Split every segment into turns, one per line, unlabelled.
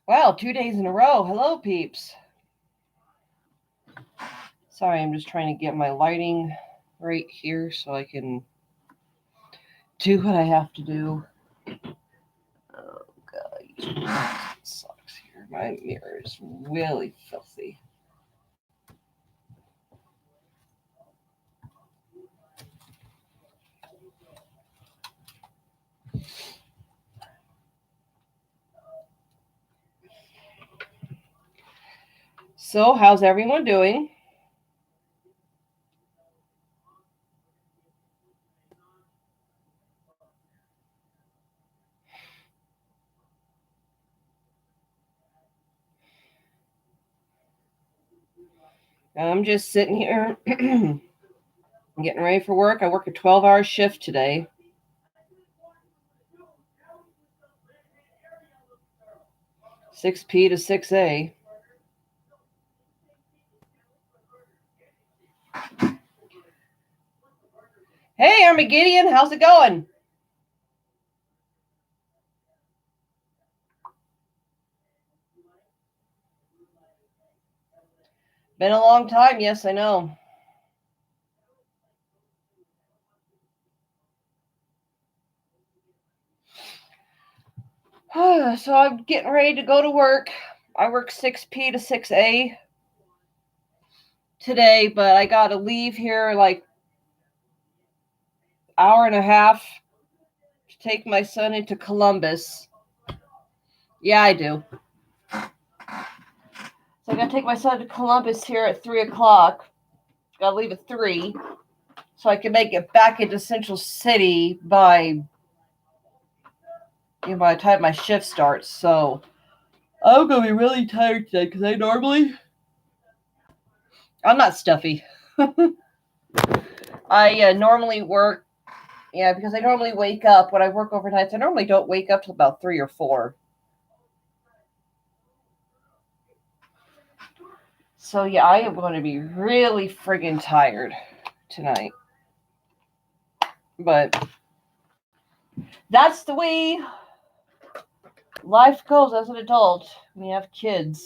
Wow, 2 days in a row. Hello, peeps. Sorry, I'm just trying to get my lighting right here so I can do what I have to do. Oh, God. It sucks here. My mirror is really filthy. So, how's everyone doing? I'm just sitting here getting ready for work. I work a 12-hour shift today. 6P to 6A. Hey, Armageddon, how's it going? Been a long time, yes, I know. So I'm getting ready to go to work. I work 6P to 6A today, but I got to leave here like hour and a half to take my son into Columbus. Yeah, I do. So I got to take my son to Columbus here at 3 o'clock. Got to leave at 3 so I can make it back into Central City by the time my shift starts. So I'm gonna be really tired today because I'm not stuffy. I normally work, yeah, because I normally wake up when I work overnights. I normally don't wake up till about 3 or 4. So yeah, I am going to be really friggin' tired tonight. But that's the way life goes as an adult when you have kids.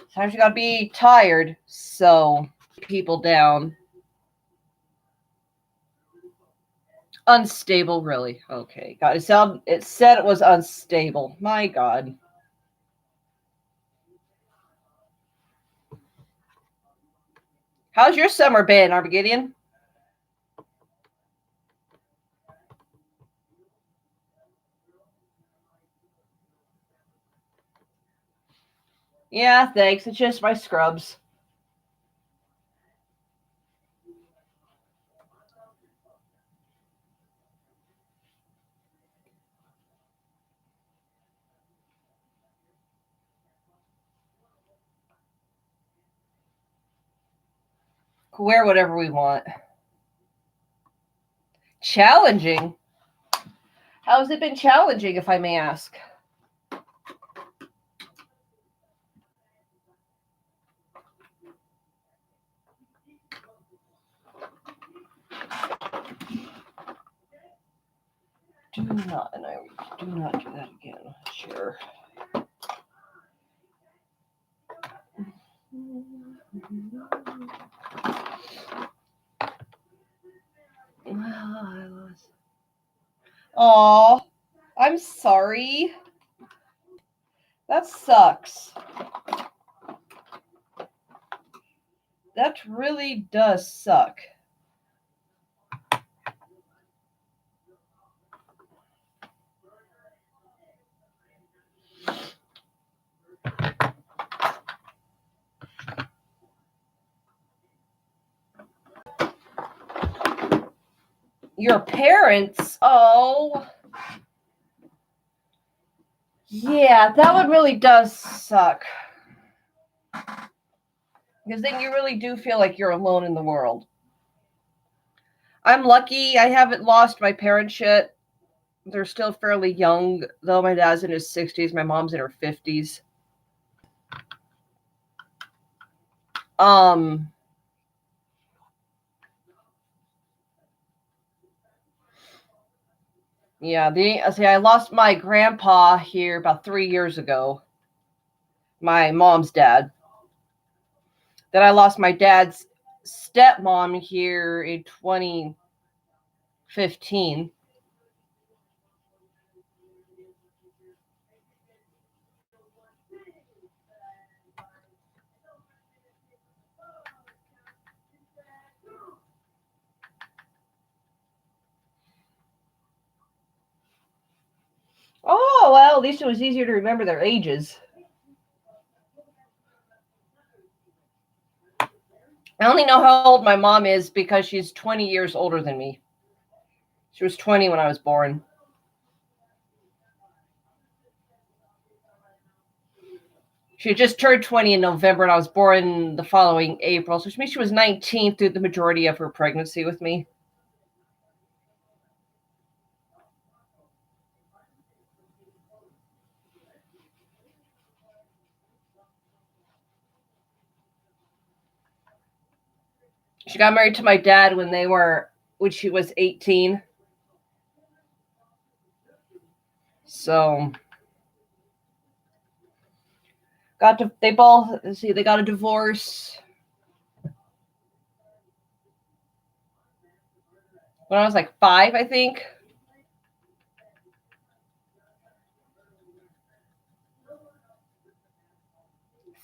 Sometimes you gotta be tired, so people down. Unstable, really. Okay. God, it said it was unstable. My God. How's your summer been, Armageddon? Yeah, thanks. It's just my scrubs. Wear whatever we want. Challenging? How has it been challenging, if I may ask? Do not, and I do not do that again. Sure. Aw, I'm sorry. That sucks. That really does suck. Your parents? Oh. Yeah, that one really does suck. Because then you really do feel like you're alone in the world. I'm lucky I haven't lost my parents yet. They're still fairly young, though my dad's in his 60s, my mom's in her 50s. Um Yeah, I lost my grandpa here about 3 years ago. My mom's dad. Then I lost my dad's stepmom here in 2015. Oh, well, at least it was easier to remember their ages. I only know how old my mom is because she's 20 years older than me. She was 20 when I was born. She had just turned 20 in November, and I was born the following April, so which means she was 19 through the majority of her pregnancy with me. She got married to my dad when she was 18. So they both they got a divorce when I was like 5, I think.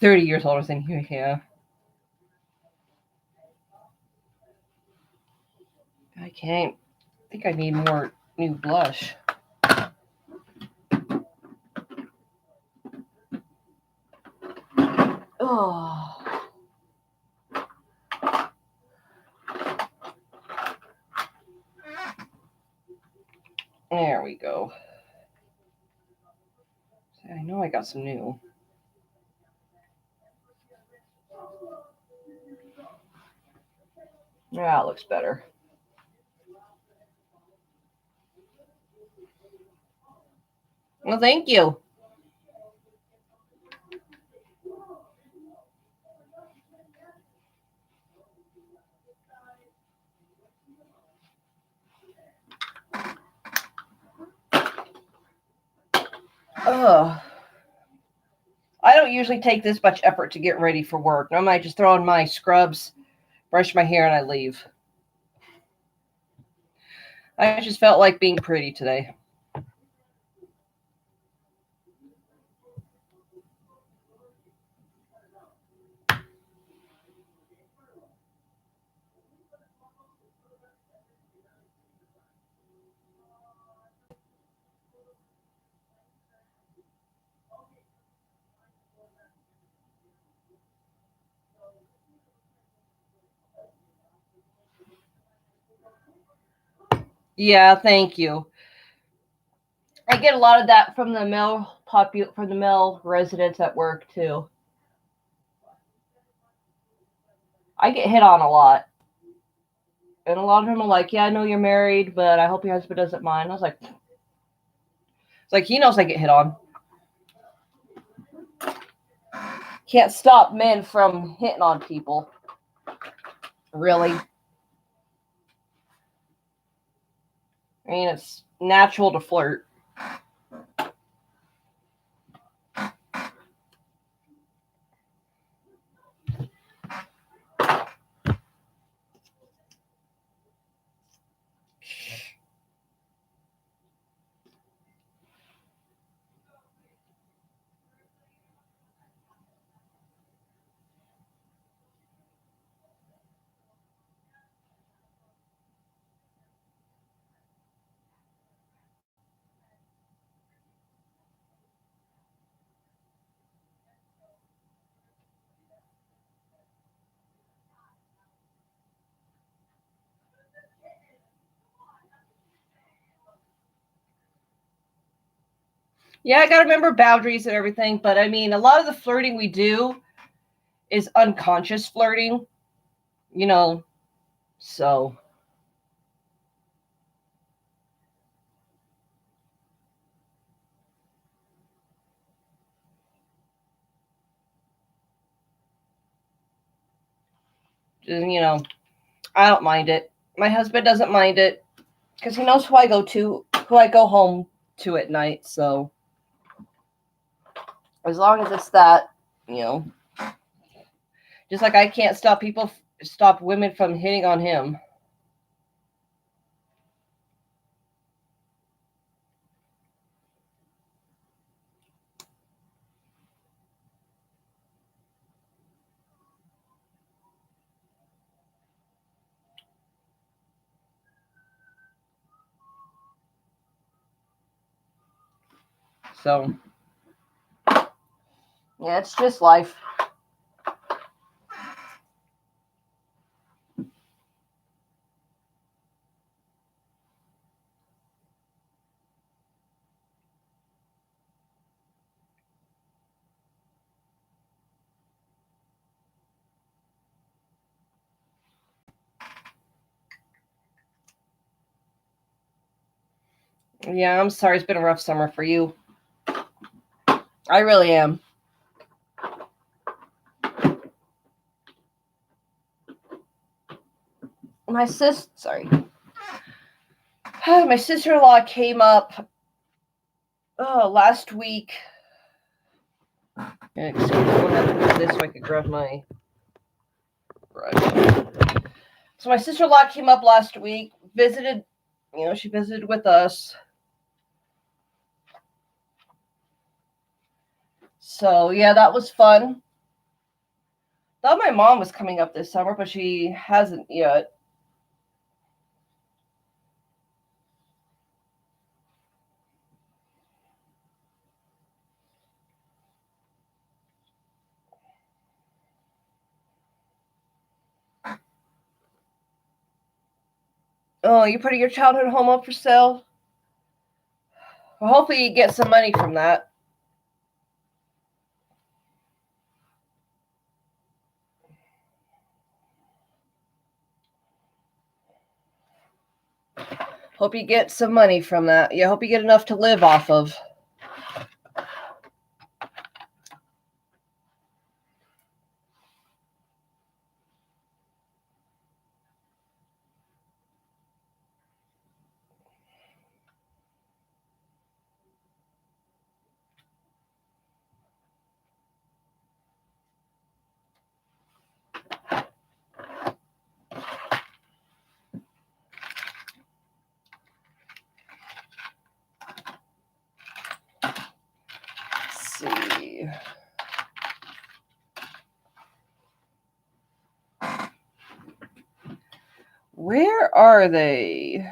30 years older than you, yeah. I can't. I think I need more new blush. Oh. There we go. I know I got some new. Yeah, it looks better. Well, thank you. Ugh. I don't usually take this much effort to get ready for work. Normally, I just throw on my scrubs, brush my hair, and I leave. I just felt like being pretty today. Yeah, thank you. I get a lot of that from the male residents at work too. I get hit on a lot. And a lot of them are like, "Yeah, I know you're married, but I hope your husband doesn't mind." I was like, "It's like he knows I get hit on. Can't stop men from hitting on people. Really? I mean, it's natural to flirt." Yeah, I gotta remember boundaries and everything, but I mean, a lot of the flirting we do is unconscious flirting, you know, so. You know, I don't mind it. My husband doesn't mind it because he knows who who I go home to at night. So as long as it's that, just like I can't stop women from hitting on him. So, yeah, it's just life. Yeah, I'm sorry. It's been a rough summer for you. I really am. My sister-in-law came up last week. Excuse me, I'm gonna have to move this so I could grab my brush. So my sister-in-law came up last week, visited. She visited with us. So yeah, that was fun. Thought my mom was coming up this summer, but she hasn't yet. Oh, you putting your childhood home up for sale? Well, hopefully you get some money from that. Hope you get some money from that. Yeah, hope you get enough to live off of. Let's see. Where are they?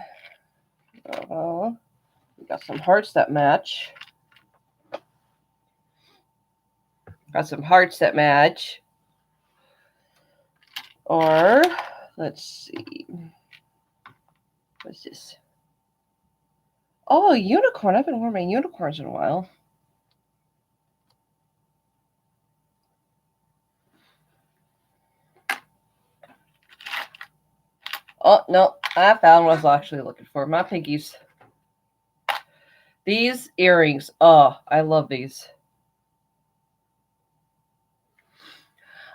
Oh, we got some hearts that match. Got some hearts that match. Or, let's see. What's this? Oh, unicorn. I've been wearing my unicorns in a while. Oh, no. I found what I was actually looking for. My piggies. These earrings. Oh, I love these.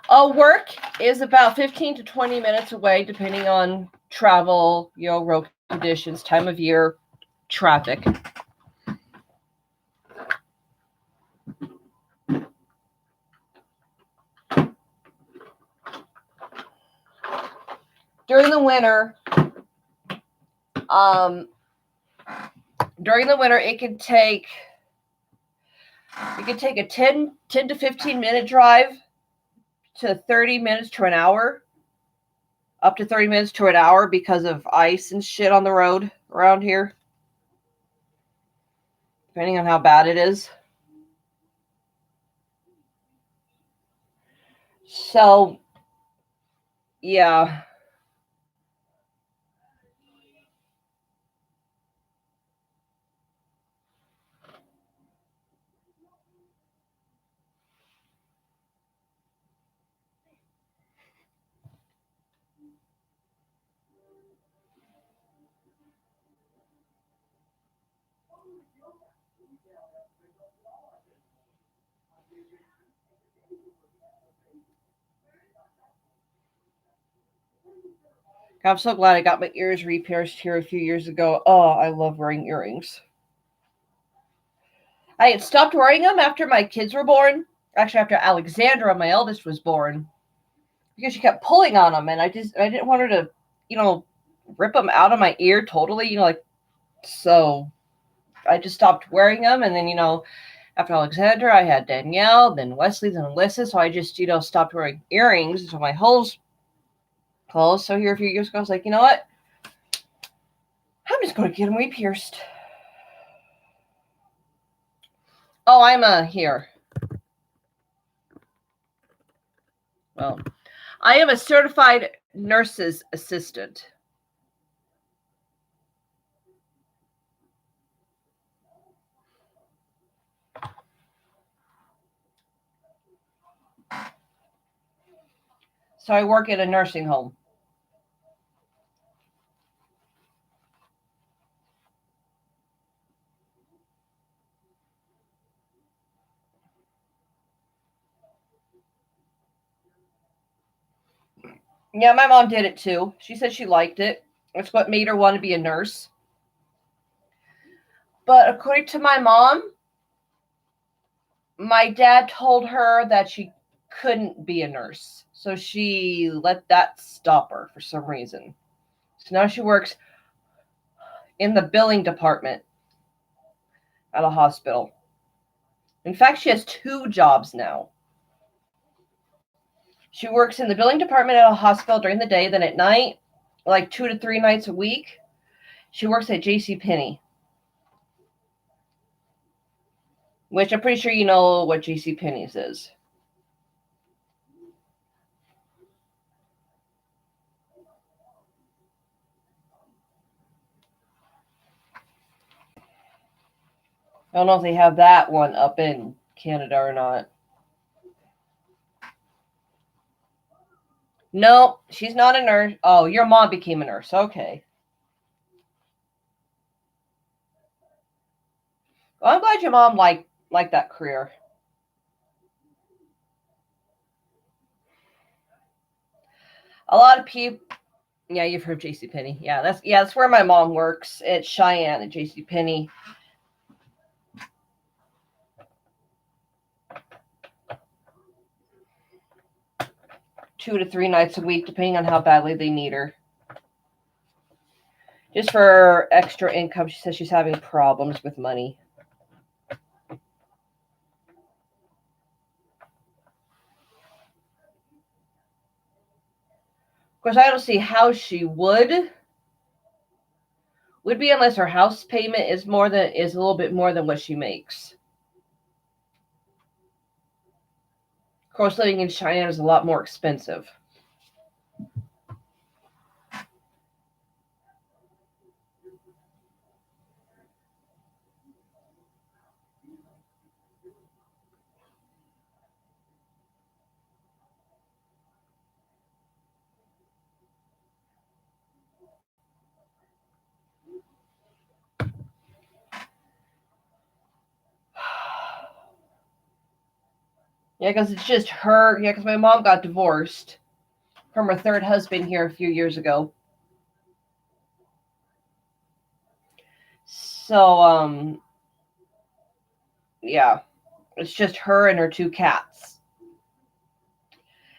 Work is about 15 to 20 minutes away, depending on travel, road conditions, time of year, traffic. During the winter, it could take a 10 to 15 minute drive to 30 minutes to an hour, up to 30 minutes to an hour because of ice and shit on the road around here, depending on how bad it is. So, yeah. I'm so glad I got my ears re-pierced here a few years ago. Oh, I love wearing earrings. I had stopped wearing them after my kids were born. Actually, after Alexandra, my eldest, was born, because she kept pulling on them, and I didn't want her to, rip them out of my ear totally. So I just stopped wearing them, and then after Alexandra, I had Danielle, then Wesley, then Alyssa. So I just stopped wearing earrings until my holes closed. So here a few years ago, I was like, you know what? I'm just going to get them re-pierced. Oh, I'm here. Well, I am a certified nurse's assistant. So I work at a nursing home. Yeah, my mom did it too. She said she liked it. It's what made her want to be a nurse. But according to my mom, my dad told her that she couldn't be a nurse. So she let that stop her for some reason. So now she works in the billing department at a hospital. In fact, she has 2 jobs now. She works in the billing department at a hospital during the day, then at night, like 2 to 3 nights a week, she works at JCPenney. Which I'm pretty sure you know what JCPenney's is. I don't know if they have that one up in Canada or not. No, she's not a nurse. Oh, your mom became a nurse. Okay. Well, I'm glad your mom liked that career. A lot of people. Yeah, you've heard JCPenney. Yeah, that's where my mom works. It's Cheyenne at JCPenney. 2 to 3 nights a week, depending on how badly they need her. Just for extra income. She says she's having problems with money. Of course, I don't see how she would be unless her house payment is a little bit more than what she makes. Of course, living in Cheyenne is a lot more expensive. Yeah, because it's just her. Yeah, because my mom got divorced from her third husband here a few years ago. So, yeah, it's just her and her 2 cats.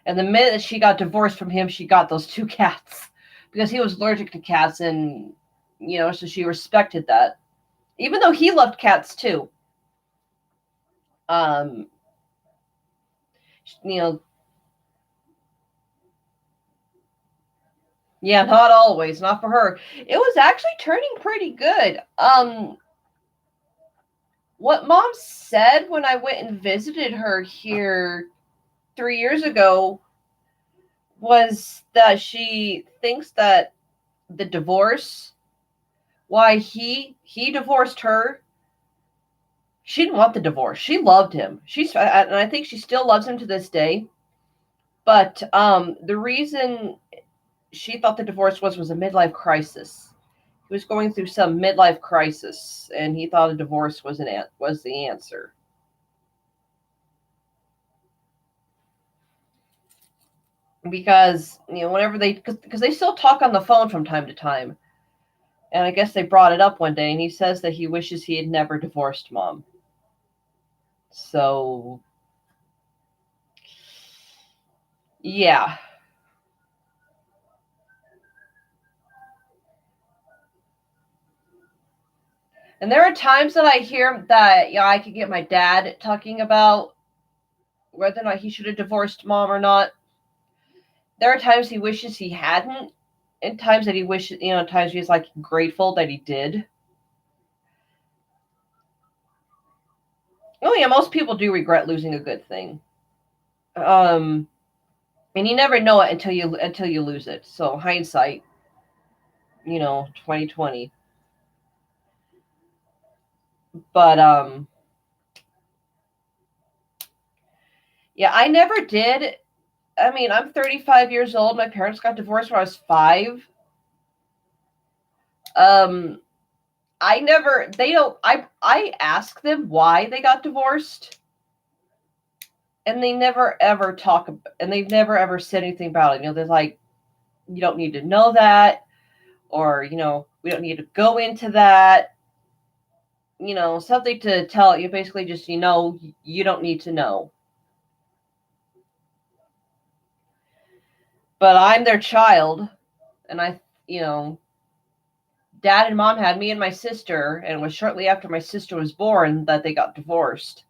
And the minute she got divorced from him, she got those 2 cats because he was allergic to cats, and so she respected that, even though he loved cats too. Um, you know, yeah, not always, not for her. It was actually turning pretty good. What mom said when I went and visited her here 3 years ago was that she thinks that the divorce, why he divorced her, she didn't want the divorce. She loved him. And I think she still loves him to this day. But the reason she thought the divorce was a midlife crisis. He was going through some midlife crisis, and he thought a divorce was the answer. because whenever because they still talk on the phone from time to time, and I guess they brought it up one day, and he says that he wishes he had never divorced mom. So yeah. And there are times that I hear that I could get my dad talking about whether or not he should have divorced mom or not. There are times he wishes he hadn't, and times that he wishes, times he's like grateful that he did. Oh yeah, most people do regret losing a good thing. And you never know it until you lose it. So hindsight, 2020. But yeah, I never did. I mean, I'm 35 years old. My parents got divorced when I was 5. Um, I never. They don't. I ask them why they got divorced, and they never ever talk. And they've never ever said anything about it. They're like, you don't need to know that, or we don't need to go into that. Something to tell you. Basically, just you don't need to know. But I'm their child, and dad and mom had me and my sister, and it was shortly after my sister was born that they got divorced.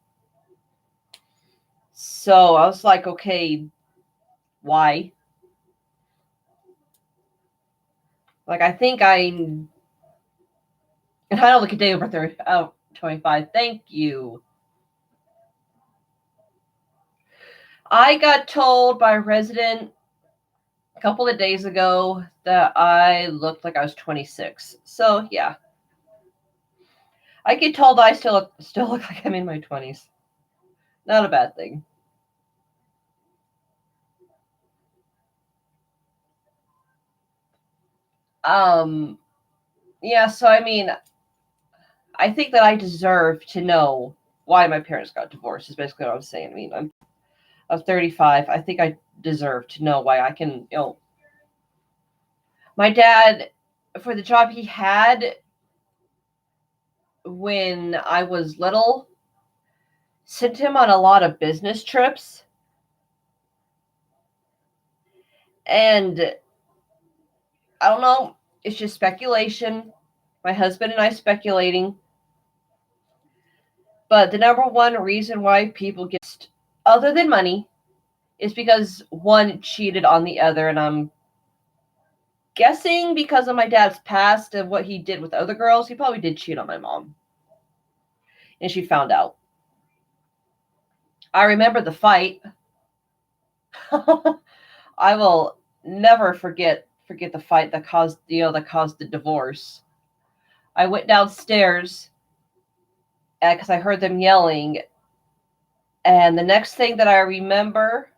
So I was like, okay, why? Like, I think and I don't look at day over 30, 25. Thank you. I got told by a resident a couple of days ago that I looked like I was 26. So yeah, I get told I still look like I'm in my 20s. Not a bad thing. Um, yeah. So I mean, I think that I deserve to know why my parents got divorced. Is basically what I'm saying. I mean, I'm 35. I think I deserve to know why. I can, my dad, for the job he had when I was little, sent him on a lot of business trips. And I don't know, it's just speculation. My husband and I speculating. But the number one reason why people get, other than money, is because one cheated on the other. And I'm guessing because of my dad's past and what he did with other girls, he probably did cheat on my mom. And she found out. I remember the fight. I will never forget the fight that caused the divorce. I went downstairs because I heard them yelling, and the next thing that I remember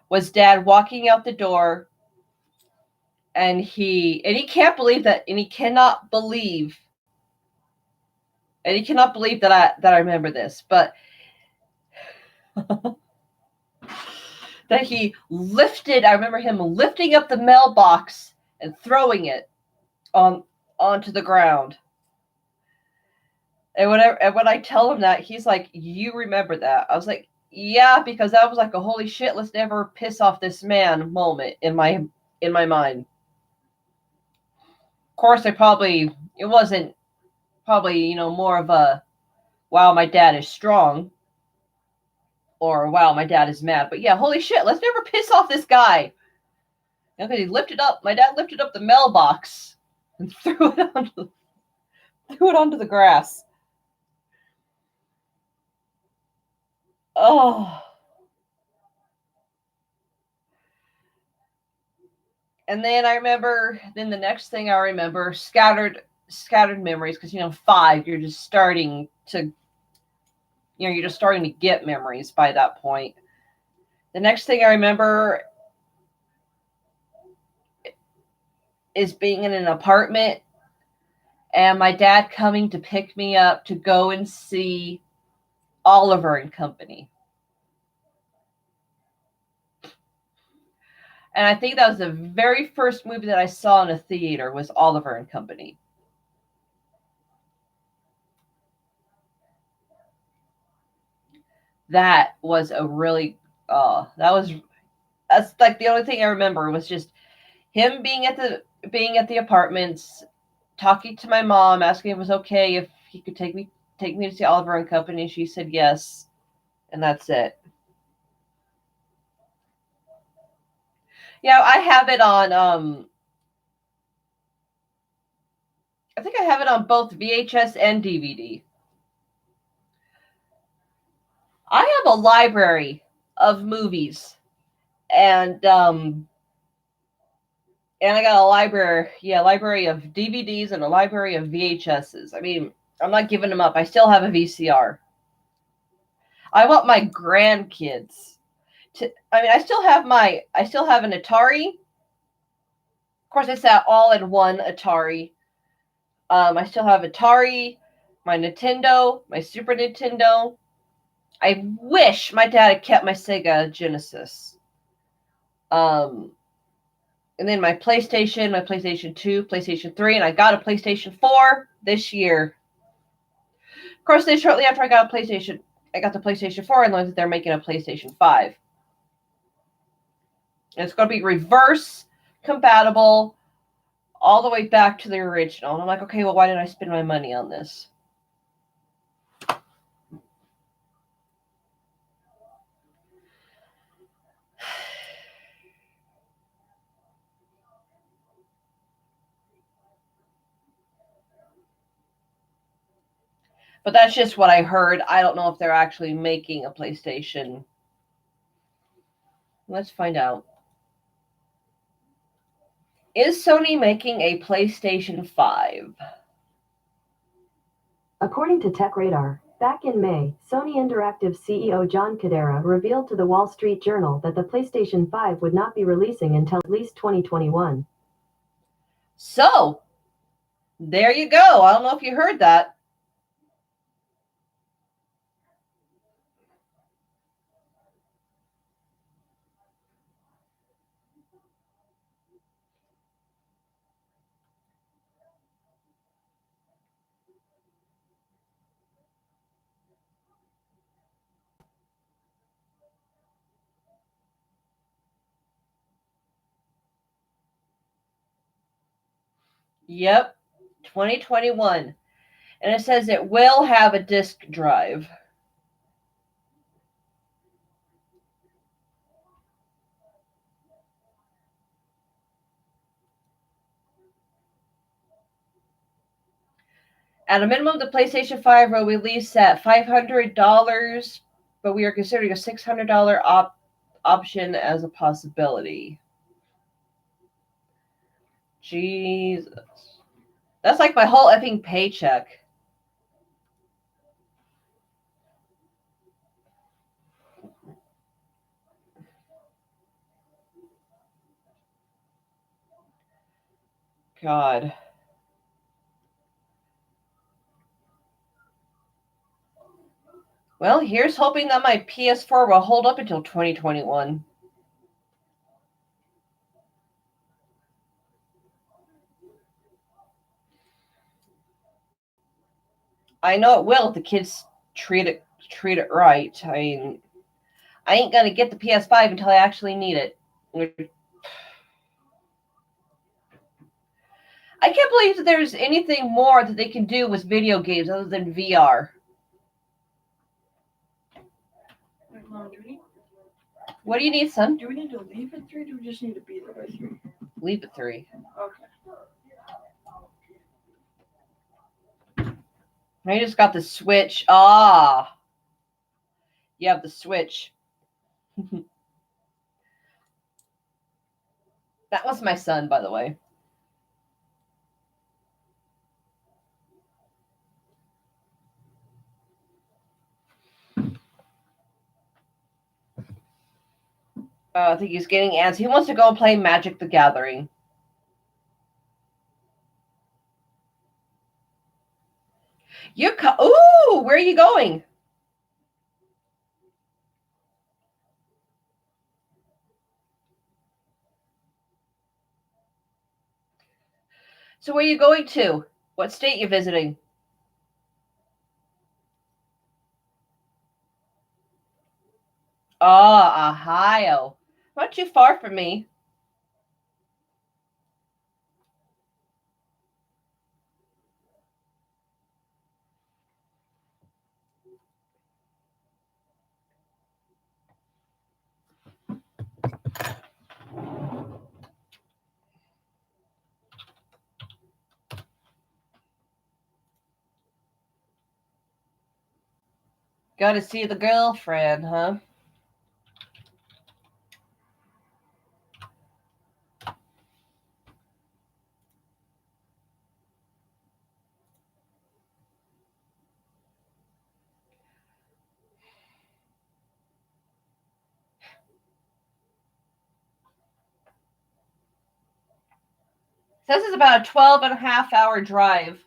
was Dad walking out the door, and he can't believe that, and he cannot believe, that I remember this, but that he lifted. I remember him lifting up the mailbox and throwing it on onto the ground. And when I tell him that, he's like, "You remember that?" I was like, "Yeah," because that was like a holy shit, let's never piss off this man moment in my mind. Of course, it wasn't probably more of a wow, my dad is strong, or wow, my dad is mad. But yeah, holy shit, let's never piss off this guy. Because my dad lifted up the mailbox and threw it onto the grass. Oh. And then the next thing I remember, scattered memories, because 5, you're just starting to get memories by that point. The next thing I remember is being in an apartment and my dad coming to pick me up to go and see Oliver and Company. And I think that was the very first movie that I saw in a theater was Oliver and Company. That was a really that's like the only thing I remember was just him being at the apartments, talking to my mom, asking if it was okay if he could take me to see Oliver and Company. She said yes, and that's it. Yeah, I have it on. I think I have it on both VHS and DVD. I have a library of movies, and I got a library of DVDs and a library of VHSs. I mean, I'm not giving them up. I still have a VCR. I want my grandkids to. I mean, I still have an Atari. Of course, it's that all-in-one Atari. I still have Atari, my Nintendo, my Super Nintendo. I wish my dad had kept my Sega Genesis. And then my PlayStation 2, PlayStation 3, and I got a PlayStation 4 this year. Of course, then shortly after I got the PlayStation 4 and learned that they're making a PlayStation 5. And it's going to be reverse compatible all the way back to the original. And I'm like, okay, well, why did I spend my money on this? But that's just what I heard. I don't know if they're actually making a PlayStation. Let's find out. Is Sony making a PlayStation 5?
According to TechRadar, back in May, Sony Interactive CEO John Kodera revealed to the Wall Street Journal that the PlayStation 5 would not be releasing until at least 2021.
So, there you go. I don't know if you heard that. Yep, 2021. And it says it will have a disk drive. At a minimum, the PlayStation 5 will release at $500, but we are considering a $600 option as a possibility. Jesus. That's like my whole effing paycheck. God. Well, here's hoping that my PS4 will hold up until 2021. I know it will if the kids treat it right. I mean, I ain't gonna get the PS5 until I actually need it. I can't believe that there's anything more that they can do with video games other than VR.
Wait, Mom,
What do you need, son?
do we need to leave at 3? Or do we just need to be there by 3?
Leave at 3.
Okay.
I just got the Switch. Ah. You have the Switch. That was my son, by the way. I think he's getting antsy. He wants to go and play Magic the Gathering. Ooh, where are you going? So where are you going to? What state you visiting? Oh, Ohio. Not too far from me. Got to see the girlfriend, huh? This is about a 12 and a half hour drive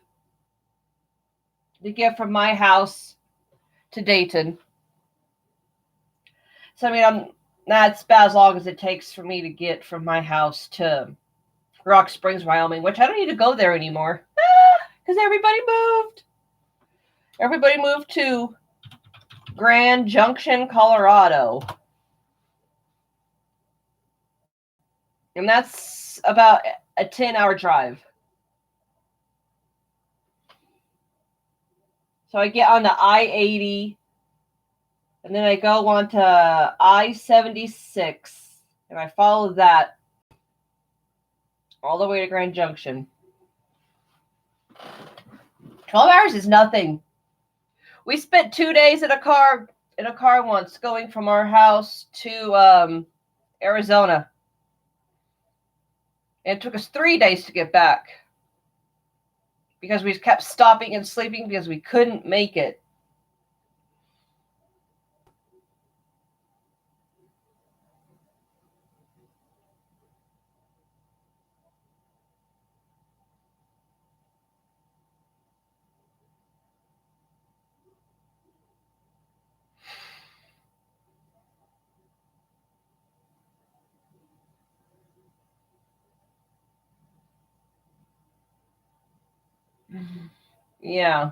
to get from my house to Dayton. So, I mean, that's about as long as it takes for me to get from my house to Rock Springs, Wyoming, which I don't need to go there anymore because everybody moved. Everybody moved to Grand Junction, Colorado. And that's about a 10-hour drive. So I get on the I-80, and then I go on to I-76, and I follow that all the way to Grand Junction. 12 hours is nothing. We spent 2 days in a car once going from our house to Arizona. And it took us 3 days to get back because we kept stopping and sleeping because we couldn't make it. Yeah.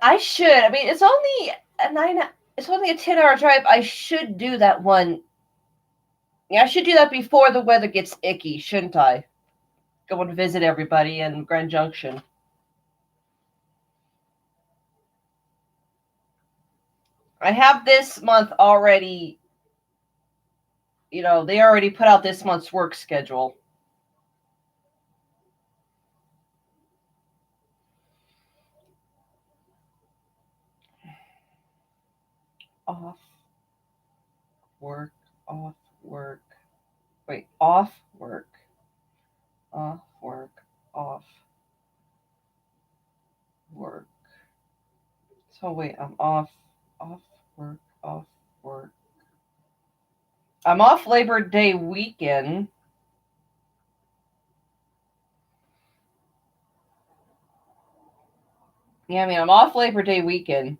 I should. I mean, it's only a 10-hour drive. I should do that one. Yeah, I should do that before the weather gets icky, shouldn't I? Go and visit everybody in Grand Junction. I have this month already, they already put out this month's work schedule. Off work, off work. Wait, off work, off work, off work. So wait, I'm off work, off work. I'm off Labor Day weekend. Yeah, I mean, I'm off Labor Day weekend.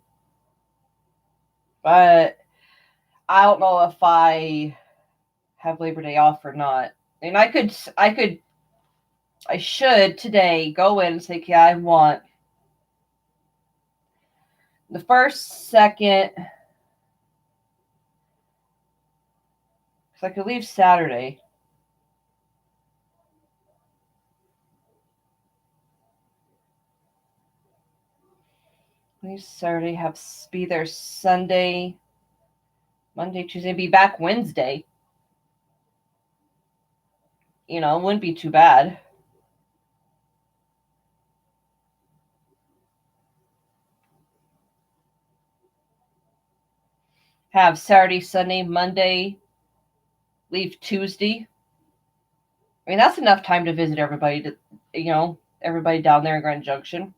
But I don't know if I have Labor Day off or not. And I should today go in and say, okay, I want the first, second, because I could leave Saturday. Leave Saturday, be there Sunday, Monday, Tuesday, be back Wednesday. It wouldn't be too bad. Have Saturday, Sunday, Monday, leave Tuesday. I mean, that's enough time to visit everybody everybody down there in Grand Junction.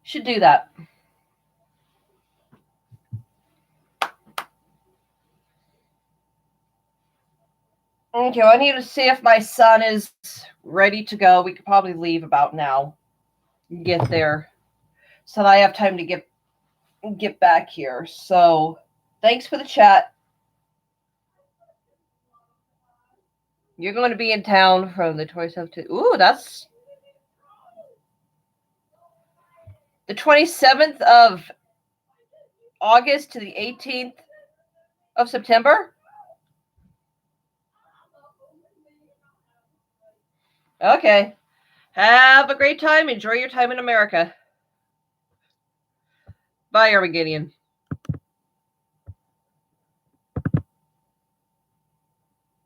Should do that. Okay, I need to see if my son is ready to go. We could probably leave about now. Get there. So that I have time to get get back here. So thanks for the chat. You're going to be in town from the 27th to... Ooh, that's... The 27th of August to the 18th of September? Okay. Have a great time. Enjoy your time in America. Bye, Armageddon.